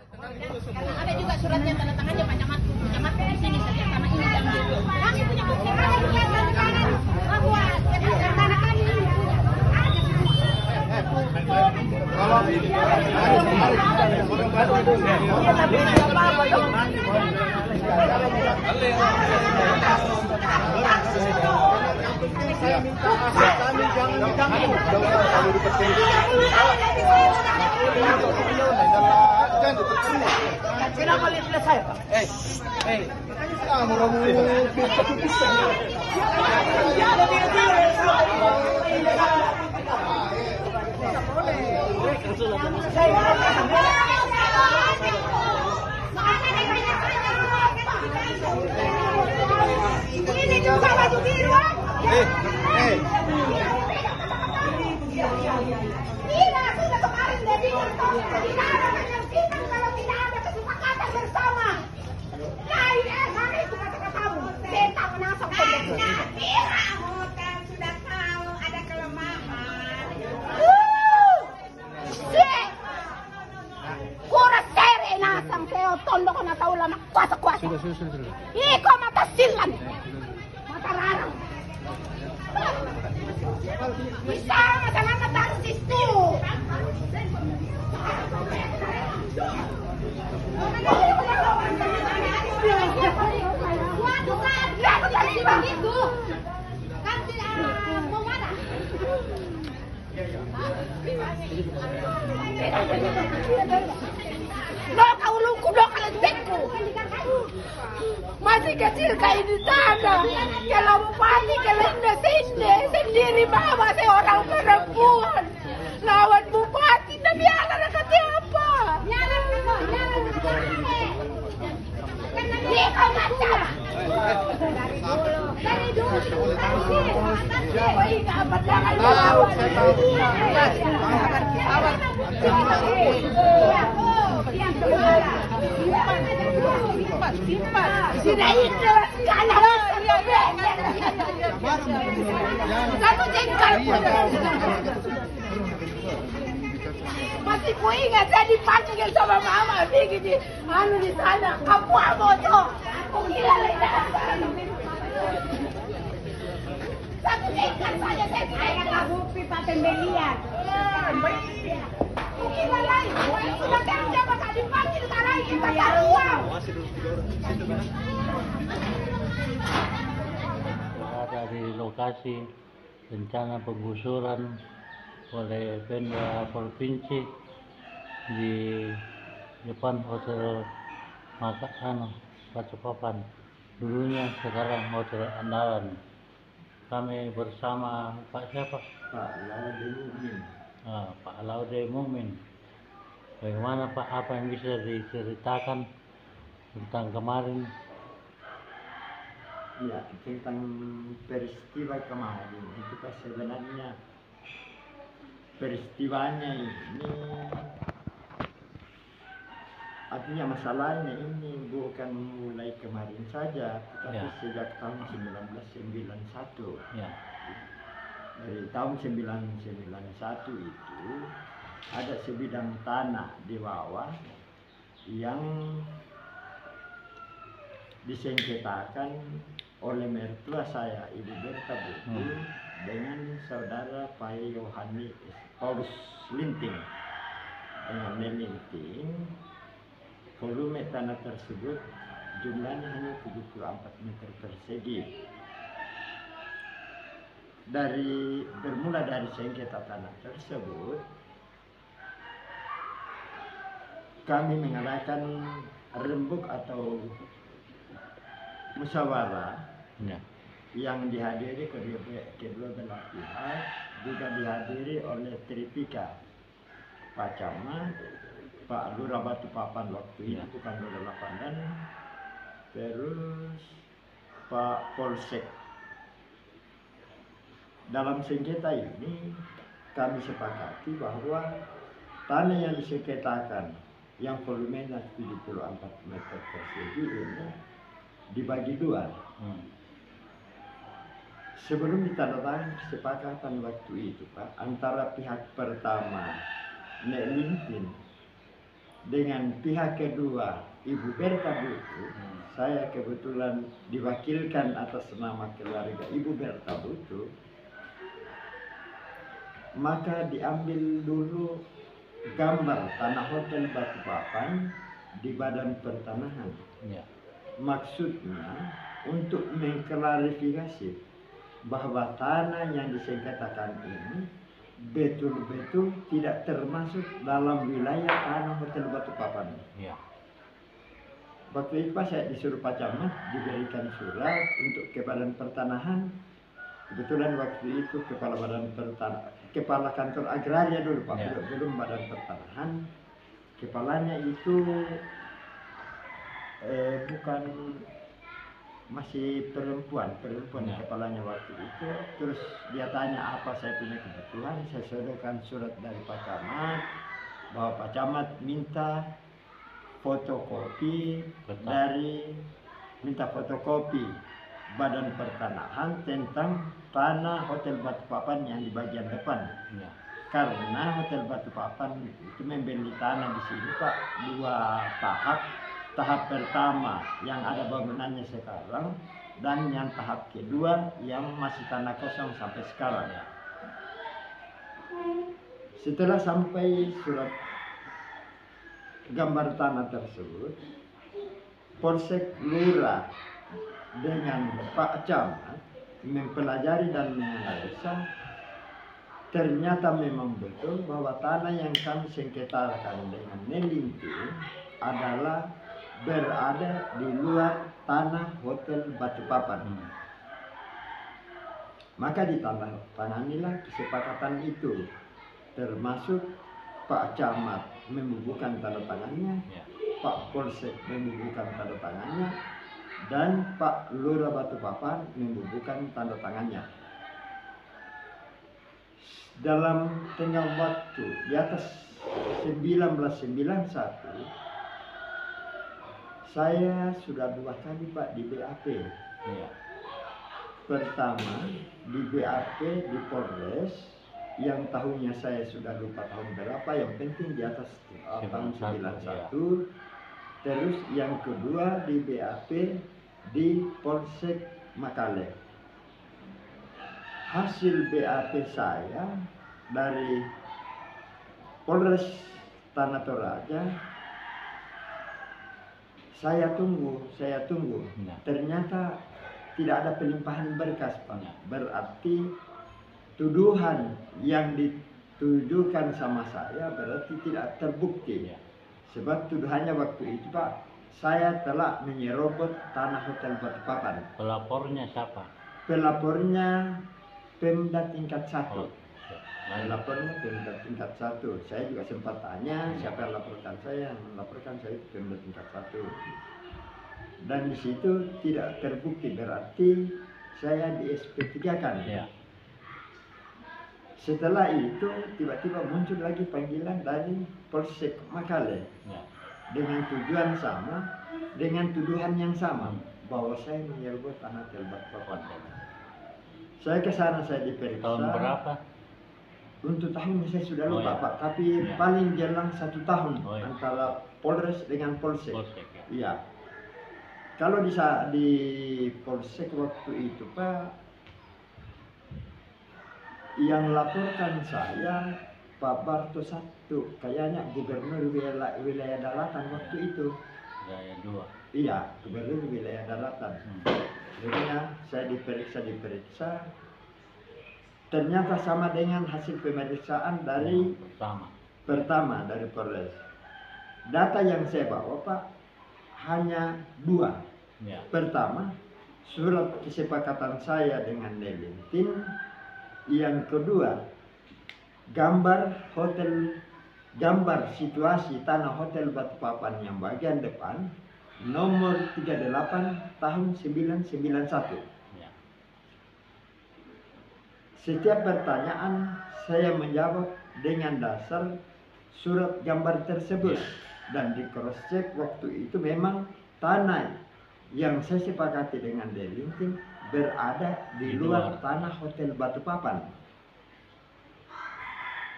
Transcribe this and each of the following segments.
Karena ada juga suratnya tanda tangannya Pak Camat di sini saja sama ini diambil. Kami punya bukti ada juga tanda tangan bahwa tanda kami ini punya. Saya minta kami jangan diganggu. Kenapa lihat saya, Pak? Ini juga baju biru. Iya, sudah kemarin dia bilang tidak ada penyelesaian kalau tidak ada kesepakatan bersama. Nah, ini hari itu kata-katamu. Beta menasok pondoknya. Iya, hotel sudah tahu ada kelemahan. Kuras sere nasang seo tondo kena tahu lama kuasa-kuasa. Sudah. Iko mata silan. Mata rarang. Bisa masalah taksi itu. Suatu saat lihat taksi begitu. Kan tidak mau mana? Lo kau luku lo kalentekku. Masih kecil kayak di tanah. Kalau bupati kelenda sendiri bawa seorang perempuan. Lawan bupati tapi anak siapa? Nyala. Dia kau macam. Dari dulu. Apa jangan lawan. Sudah ikhlas kalah. Satu jengkal pun. Masih ku ingat saya dipanggil sama mama begini. Di sana kamu moto. Aku gila lagi. Satu jengkal saja saya kamu pipa pembelian. Sudah kerja bakal dipanggil sekarang kita cari uang. Berada di lokasi rencana penggusuran oleh Pemda Provinsi di depan Hotel Balikpapan. Dulunya sekarang Hotel Andalan. Kami bersama Pak siapa? Pak Laude Mukmin. Pak Laude Mukmin. Bagaimana Pak, apa yang bisa diceritakan tentang kemarin? Ya, tentang peristiwa kemarin itu kan sebenarnya peristiwanya ini artinya masalahnya ini bukan mulai kemarin saja, tetapi sejak tahun 1991. Ya. Dari tahun 1991 itu ada sebidang tanah di bawah yang disengketakan oleh mertua saya, Ibu Berta Buku, dengan saudara Pak Yohani Paulus Linting. Dengan melinting, volume tanah tersebut jumlahnya hanya 74 meter persegi. Bermula dari sengketa tanah tersebut, kami mengadakan rembuk atau musyawarah yang dihadiri kedua belah pihak, juga dihadiri oleh Tripika, Pak Camat, Pak Lurah Balikpapan waktu itu, bukan Lurah Lapandan, terus Pak Polsek. Dalam sengketa ini kami sepakati bahwa tanah yang disengketakan yang volumenya 74 meter persegi ini dibagi dua. Sebelum ditandatangani kesepakatan waktu itu, Pak, antara pihak pertama Nek Lintin dengan pihak kedua Ibu Berta Butu. Saya kebetulan diwakilkan atas nama keluarga Ibu Berta Butu. Maka diambil dulu gambar tanah hotel Balikpapan di Badan Pertanahan. Ya. Maksudnya untuk mengklarifikasi bahwa tanah yang disengketakan ini betul-betul tidak termasuk dalam wilayah tanah hotel Balikpapan. Ya. Waktu itu Pak, saya disuruh Pak Camat diberikan surat untuk ke Badan Pertanahan. Kebetulan waktu itu kepala kantor agraria dulu Pak, Ya. belum Badan Pertanahan. Kepalanya itu bukan, masih perempuan Ya. kepalanya waktu itu. Terus dia tanya apa saya punya kebutuhan, saya sodorkan surat dari Pak Camat bahwa Pak Camat minta fotokopi Badan Pertanahan tentang tanah hotel Balikpapan yang di bagian depan. Ya. Karena hotel Balikpapan itu membeli tanah di sini Pak, 2 tahap. Tahap pertama yang ada bangunannya sekarang, dan yang tahap kedua yang masih tanah kosong sampai sekarang. Ya. Setelah sampai surat gambar tanah tersebut, Polsek Lurah dengan Pak Camat mempelajari dan menganalisa, ternyata memang betul bahwa tanah yang kami sengketakan dengan Nelinting adalah berada di luar tanah hotel Balikpapan. Maka ditanganilah kesepakatan itu, termasuk Pak Camat membubuhkan tanda tangannya, Ya. Pak Polsek membubuhkan tanda tangannya, dan Pak Lurah Balikpapan membubuhkan tanda tangannya. Dalam tengah waktu di atas 1991, saya sudah 2 kali Pak di BAP. Ya. Pertama di BAP di Polres, yang tahunnya saya sudah lupa tahun berapa, yang penting di atas tahun 91. Terus yang kedua di BAP di Polsek Makale. Hasil BAP saya dari Polres Tanah Toraja, saya tunggu. Ya. Ternyata tidak ada pelimpahan berkas Pak. Ya. Berarti tuduhan yang ditujukan sama saya berarti tidak terbukti. Ya. Sebab tuduhannya waktu itu Pak, saya telah menyerobot tanah hotel Balikpapan. Pelapornya siapa? Pelapornya Pemda tingkat 1. Oh, ya. Lapornya Pemda tingkat 1. Saya juga sempat tanya siapa yang laporkan saya. Yang melaporkan saya itu Pemda tingkat 1. Dan di situ tidak terbukti, berarti saya di SP3 kan. Ya. Setelah itu tiba-tiba muncul lagi panggilan dari Polsek Makale Ya. dengan tujuan sama, dengan tuduhan yang sama, bahwa saya menyerobot tanah hotel Balikpapan. Saya ke sana, saya diperiksa. Tahun berapa? Untuk tahunnya saya sudah Oh, lupa ya. Pak, tapi Ya. paling jelang 1 tahun Oh, ya. antara Polres dengan Polsek. Polsek, ya. Iya. Kalau di Polsek waktu itu Pak, yang laporkan saya Pak Barto 1, kayaknya Gubernur wilayah Daratan waktu itu. Jaya 2. Iya, Gubernur wilayah Daratan. Akhirnya saya diperiksa. Ternyata sama dengan hasil pemeriksaan dari pertama dari Polres. Data yang saya bawa Pak hanya 2. Ya. Pertama, surat kesepakatan saya dengan Nelinting. Yang kedua, gambar situasi tanah hotel Balikpapan yang bagian depan, nomor 38 tahun 1991. Ya. Setiap pertanyaan saya menjawab dengan dasar surat gambar tersebut, dan di cross check waktu itu memang tanah yang saya sepakati dengan Nelinting berada di luar tanah hotel Balikpapan.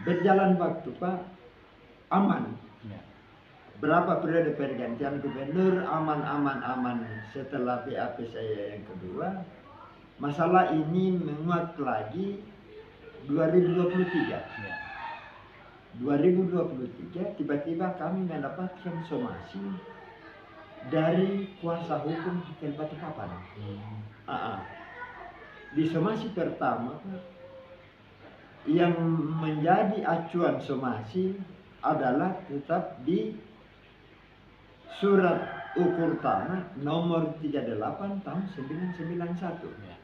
Berjalan waktu Pak, aman. Ya. berapa periode pergantian gubernur aman. Setelah BAP saya yang kedua, masalah ini menguat lagi 2023. Ya. 2023 tiba-tiba kami mendapatkan somasi dari kuasa hukum Hotel Balikpapan. Di somasi pertama yang menjadi acuan somasi adalah tetap di surat ukur tanah nomor 38 tahun 1991. Ya.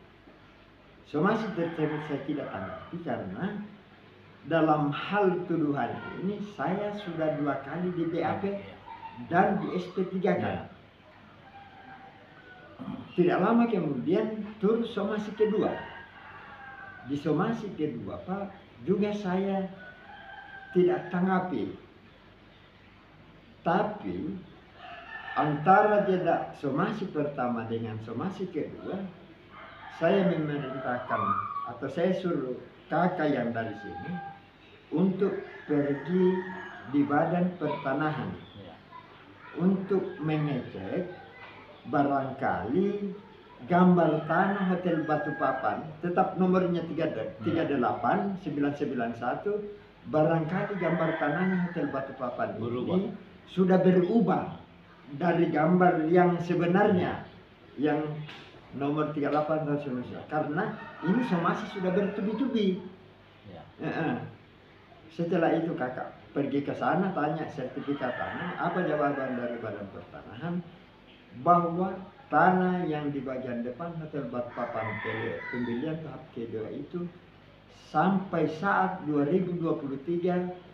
Somasi tersebut saya tidak tanggapi karena dalam hal tuduhan ini saya sudah 2 kali di BAP dan di SP 3 kali. Ya. Tidak lama kemudian turun somasi kedua. Di somasi kedua Pak juga saya tidak tanggapi. Tapi antara jeda somasi pertama dengan somasi kedua, saya memerintahkan atau saya suruh kakak yang dari sini untuk pergi di Badan Pertanahan untuk mengecek barangkali gambar tanah Hotel Balikpapan tetap nomornya 38991, barangkali gambar tanahnya Hotel Balikpapan ini sudah berubah dari gambar yang sebenarnya yang nomor 38 dan seterusnya, karena ini somasi sudah bertubi-tubi. Setelah itu kakak pergi ke sana tanya sertifikat tanah, apa jawaban dari Badan Pertanahan bahwa tanah yang di bagian depan Hotel Balikpapan pembelian tahap kedua itu sampai saat 2023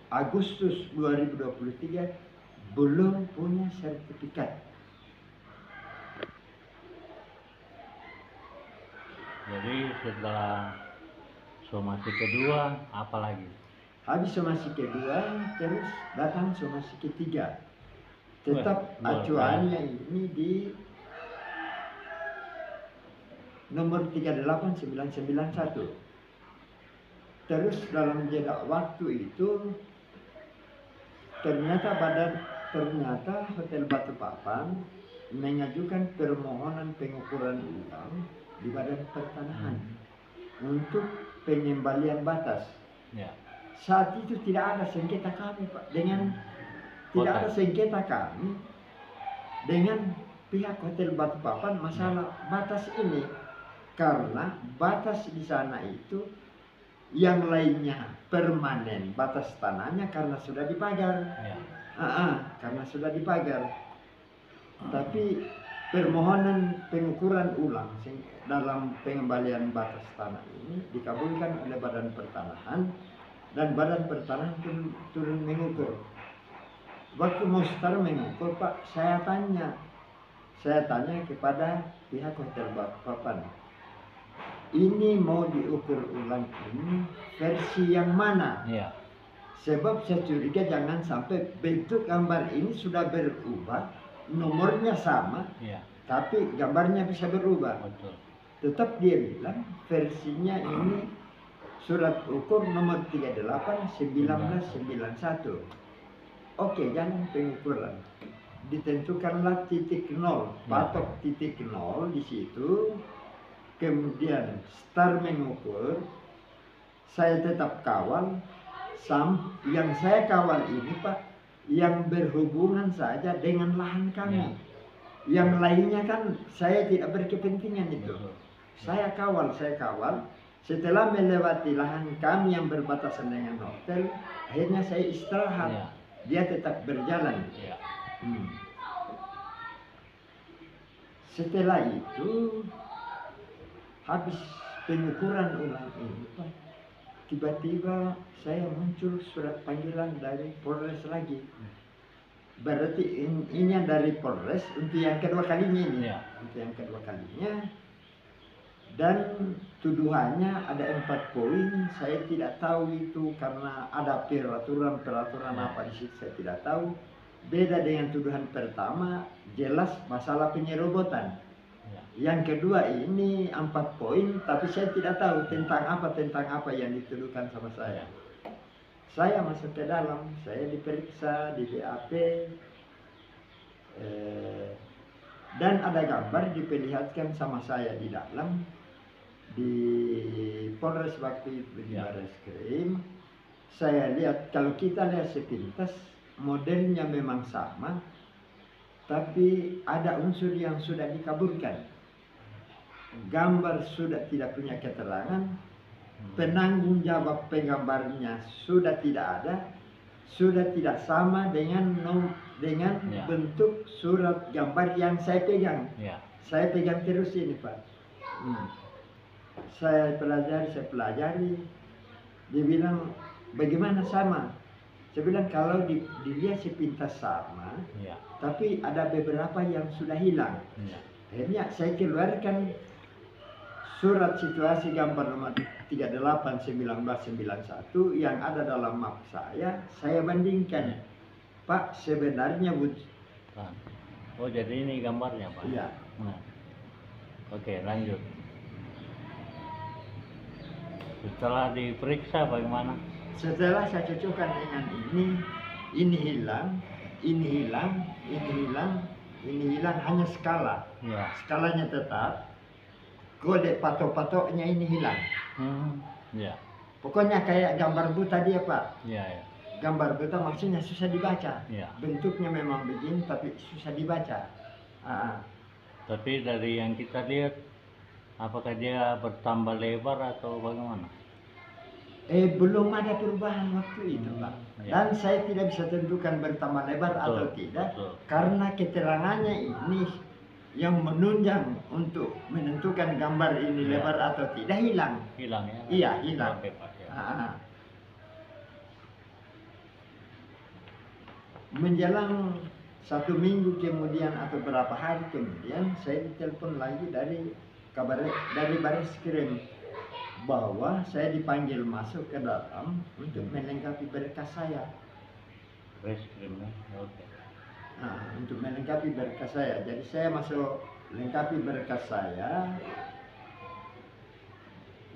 Agustus 2023 belum punya sertifikat. Jadi setelah somasi kedua apa lagi? Habis somasi kedua terus datang somasi ketiga. Tetap acuannya ini di nomor 38991. Terus dalam jeda waktu itu ternyata Hotel Balikpapan mengajukan permohonan pengukuran ulang di Badan Pertanahan untuk pengembalian batas. Ya. Saat itu tidak ada sengketa kami Pak tidak ada sengketa kami dengan pihak Hotel Balikpapan masalah batas ini, karena batas di sana itu yang lainnya permanen batas tanahnya karena sudah dipagar. Karena sudah dipagar. Tapi permohonan pengukuran ulang dalam pengembalian batas tanah ini dikabulkan oleh Badan Pertanahan dan Badan Pertanahan turun mengukur. Waktu mau start mengukur Pak, saya tanya kepada pihak Hotel Balikpapan, ini mau diukur ulang ini versi yang mana? Sebab saya curiga jangan sampai bentuk gambar ini sudah berubah, nomornya sama, tapi gambarnya bisa berubah. Tetap dia bilang versinya ini surat ukur nomor 38/1991. Oke, jangan pengukuran. Ditentukanlah titik nol, patok titik nol di situ. Kemudian start mengukur. Saya tetap kawal. Yang saya kawal ini Pak, yang berhubungan saja dengan lahan kami. Yang lainnya kan saya tidak berkepentingan itu. Saya kawal. Setelah melewati lahan kami yang berbatasan dengan hotel, akhirnya saya istirahat. Dia tetap berjalan. Setelah itu habis pengukuran ulang ini Pak, tiba-tiba saya muncul surat panggilan dari Polres lagi. Berarti ini yang dari Polres untuk yang kedua kalinya ini. Untuk yang kedua kalinya. Dan tuduhannya ada 4 poin. Saya tidak tahu itu karena ada peraturan apa di situ, saya tidak tahu. Beda dengan tuduhan pertama, jelas masalah penyerobotan. Yang kedua ini 4 poin, tapi saya tidak tahu tentang apa yang dituduhkan sama saya. Saya masuk ke dalam, saya diperiksa di BAP, Dan ada gambar diperlihatkan sama saya di dalam di Polres waktu itu di Ya. Barreskrim. Saya lihat kalau kita lihat sepintas modelnya memang sama, tapi ada unsur yang sudah dikaburkan. Gambar sudah tidak punya keterangan, penanggung jawab penggambarnya sudah tidak ada, sudah tidak sama dengan Ya. bentuk surat gambar yang saya pegang. Ya. Saya pegang terus ini, Pak. Saya pelajari. Dia bilang, bagaimana sama? Saya bilang, kalau dilihat sepintas sama, Ya. tapi ada beberapa yang sudah hilang. Ya. Akhirnya saya keluarkan surat situasi gambar nomor 38/1991 yang ada dalam map saya bandingkan. Pak, sebenarnya Kan. Oh, jadi ini gambarnya, Pak? iya. Nah. Oke, lanjut. Setelah diperiksa bagaimana? Setelah saya cocokkan dengan ini hilang, ini hilang, ini hilang, ini hilang, hanya skala. Ya. Skalanya tetap, kode patok-patoknya ini hilang. Ya. Pokoknya kayak gambar buta dia, Pak. Ya, ya. Gambar buta maksudnya susah dibaca. Ya. Bentuknya memang begini tapi susah dibaca. Tapi dari yang kita lihat, apakah dia bertambah lebar atau bagaimana? Belum ada perubahan waktu itu, Pak. Ya. Dan saya tidak bisa tentukan bertambah lebar atau tidak, karena keterangannya ini yang menunjang untuk menentukan gambar ini Ya. lebar atau tidak hilang. Hilang ya? Iya, hilang. Oke, Pak, ya. Menjelang 1 minggu kemudian atau berapa hari kemudian saya ditelepon lagi dari Barreskrim bahwa saya dipanggil masuk ke dalam untuk melengkapi berkas saya. Reskrim ya? Oke. Untuk melengkapi berkas saya. Jadi saya masuk lengkapi berkas saya.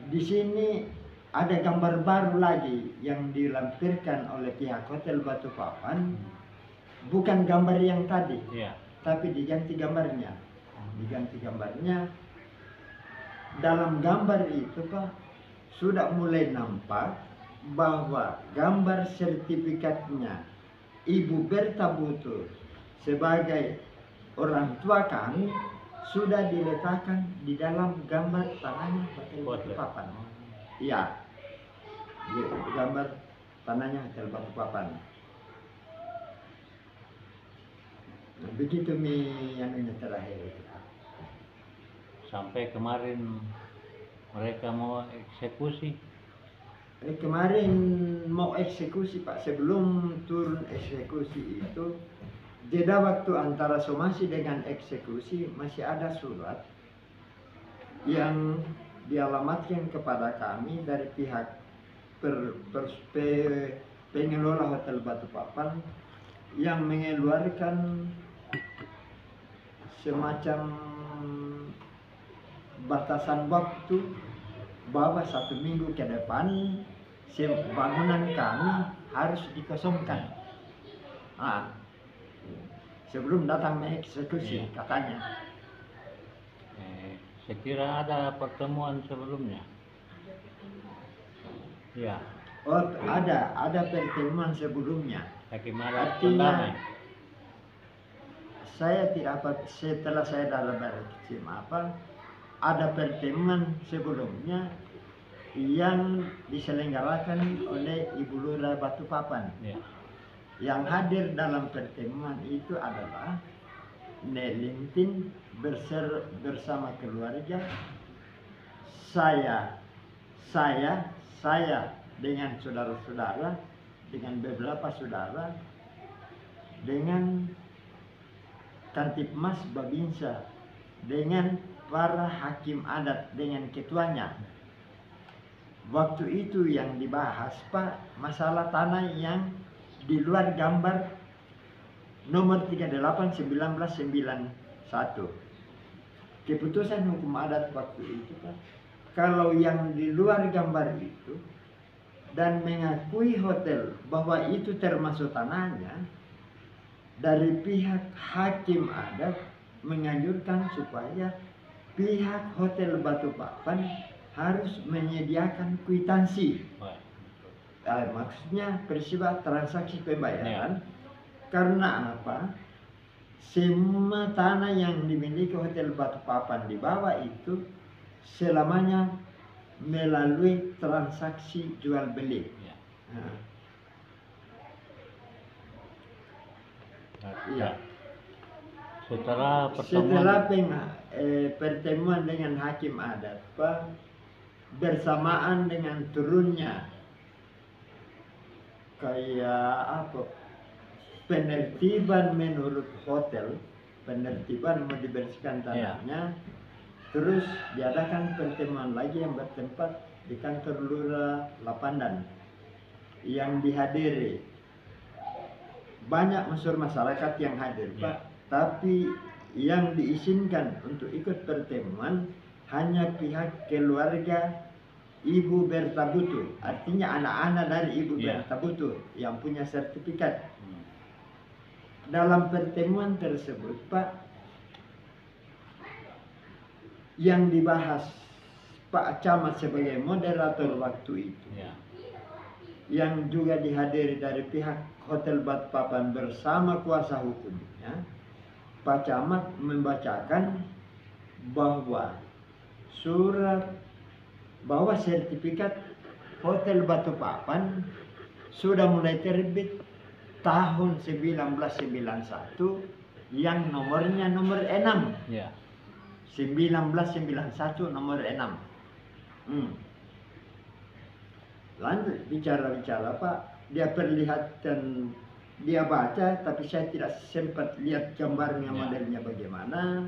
Di sini ada gambar baru lagi yang dilampirkan oleh pihak Hotel Balikpapan. Bukan gambar yang tadi, Iya. tapi diganti gambarnya. Diganti gambarnya. Dalam gambar itu, Pak, sudah mulai nampak bahwa gambar sertifikatnya Ibu Berta Butuh sebagai orang tua kami sudah diletakkan di dalam gambar tanahnya Hotel Balikpapan. Iya, gambar tanahnya Hotel Balikpapan. Nah, begitu yang terakhir itu. Sampai kemarin mereka mau eksekusi. Kemarin mau eksekusi, Pak. Sebelum turun eksekusi itu, jeda waktu antara somasi dengan eksekusi masih ada surat yang dialamatkan kepada kami dari pihak pengelola Hotel Balikpapan yang mengeluarkan semacam batasan waktu bahwa 1 minggu ke depan bangunan kami harus dikosongkan. Sebelum datang eksekusi, katanya. Saya kira ada pertemuan sebelumnya. Ya. Oh, ada pertemuan sebelumnya. Artinya saya tidak setelah saya dalam Barreskrim ada pertemuan sebelumnya yang diselenggarakan oleh Ibu Lurah Balikpapan. Ya. Yang hadir dalam pertemuan itu adalah Nelintin bersama keluarga, saya dengan saudara-saudara, dengan beberapa saudara, dengan Kantipmas Babinsa, dengan para hakim adat, dengan ketuanya. Waktu itu yang dibahas, Pak, masalah tanah yang di luar gambar nomor 38/1991. Keputusan hukum adat waktu itu, Pak, kalau yang di luar gambar itu dan mengakui hotel bahwa itu termasuk tanahnya, dari pihak hakim adat menganjurkan supaya pihak Hotel Batu Papan harus menyediakan kwitansi. Maksudnya peristiwa transaksi pembayaran. Karena apa? Semua tanah yang dimiliki Hotel Batu Papan di bawah itu selamanya melalui transaksi jual beli. Iya. Setelah pertemuan dengan hakim adat, Pak, bersamaan dengan turunnya kayak apa? Penertiban menurut hotel, penertiban mau dibersihkan tanahnya, terus diadakan pertemuan lagi yang bertempat di kantor Lurah Lapandan yang dihadiri banyak unsur masyarakat yang hadir, Pak. Tapi yang diizinkan untuk ikut pertemuan hanya pihak keluarga Ibu Bertabutu, artinya anak-anak dari Ibu Bertabutu yang punya sertifikat. Dalam pertemuan tersebut, Pak, yang dibahas Pak Camat sebagai moderator waktu itu, yang juga dihadiri dari pihak Hotel Batu Papan bersama kuasa hukumnya, Pak Camat membacakan bahwa sertifikat Hotel Batu Papan sudah mulai terbit tahun 1991 yang nomornya nomor 6. 1991 nomor 6. Lanjut bicara-bicara, Pak. Dia perlihatkan, dia baca, tapi saya tidak sempat lihat gambarnya, modelnya bagaimana.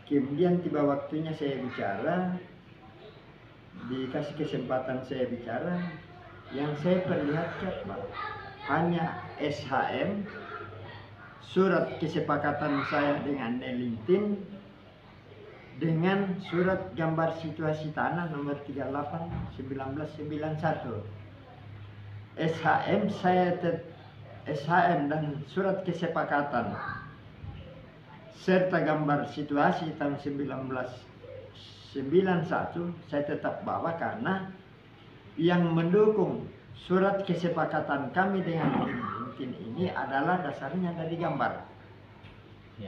Kemudian tiba waktunya saya bicara, dikasih kesempatan saya bicara. Yang saya perlihatkan, Pak, hanya SHM, surat kesepakatan saya dengan Nelintin, dengan surat gambar situasi tanah nomor 38 1991. SHM dan surat kesepakatan serta gambar situasi tahun 1991 saya tetap bawa karena yang mendukung surat kesepakatan kami dengan Nelintin ini adalah dasarnya dari gambar.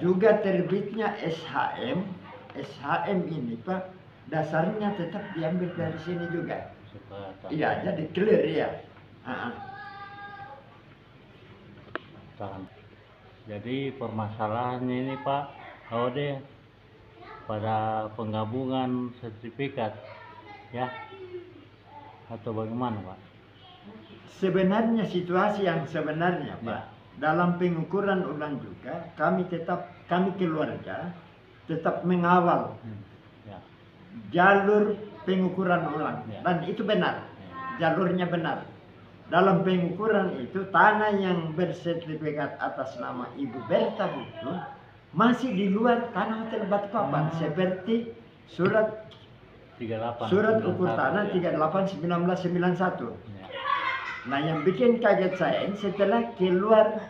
Juga terbitnya SHM ini, Pak, dasarnya tetap diambil dari sini juga. Iya, jadi clear ya. Jadi permasalahannya ini, Pak Ode, pada penggabungan sertifikat, ya, atau bagaimana, Pak? Sebenarnya situasi yang sebenarnya, Pak, dalam pengukuran ulang juga kami keluarga tetap mengawal jalur pengukuran ulang, dan itu benar, jalurnya benar. Dalam pengukuran itu tanah yang bersertifikat atas nama Ibu Bertabutu masih di luar tanah Hotel Batu Papan, seperti surat 38, surat ukur tanah 38 1991. Nah, yang bikin kaget saya ini setelah keluar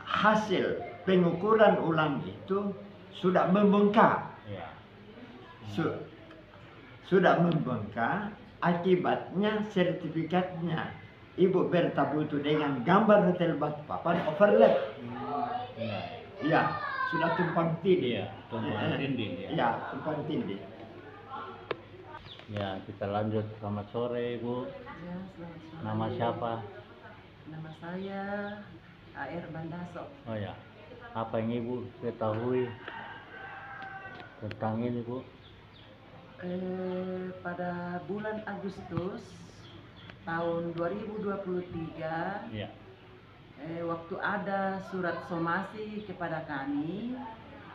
hasil pengukuran ulang itu sudah membengkak. Sudah membengkak, akibatnya sertifikatnya Ibu Bertabutu dengan gambar Hotel Batu Papan overlap. Ya, sudah tumpang tindih. Tumpang tindih. Ya, kita lanjut. Selamat sore, Ibu. Ya, selamat sore. Nama siapa? Nama saya AR Bandaso. Oh ya, apa yang Ibu ketahui tentang ini, Bu? Pada bulan Agustus tahun 2023, waktu ada surat somasi kepada kami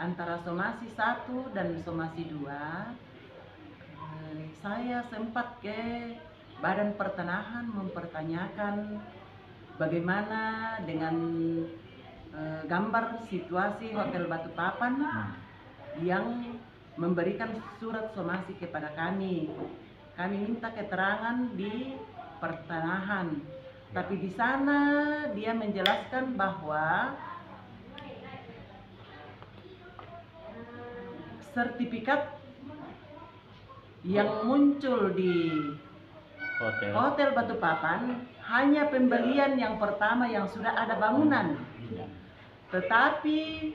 antara somasi 1 dan somasi 2, saya sempat ke Badan Pertanahan mempertanyakan bagaimana dengan gambar situasi Hotel Batu Papan yang memberikan surat somasi kepada kami. Kami minta keterangan di pertanahan Tapi di sana dia menjelaskan bahwa sertifikat yang muncul di Hotel Balikpapan hanya pembelian yang pertama yang sudah ada bangunan. Ya. Tetapi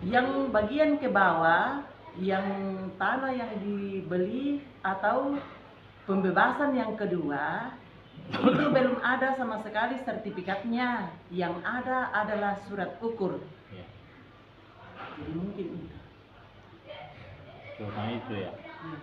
yang bagian ke bawah, yang tanah yang dibeli atau pembebasan yang kedua, itu belum ada sama sekali sertifikatnya. Yang ada adalah surat ukur. Ya. Jadi mungkin itu. Cuma itu ya. Ya.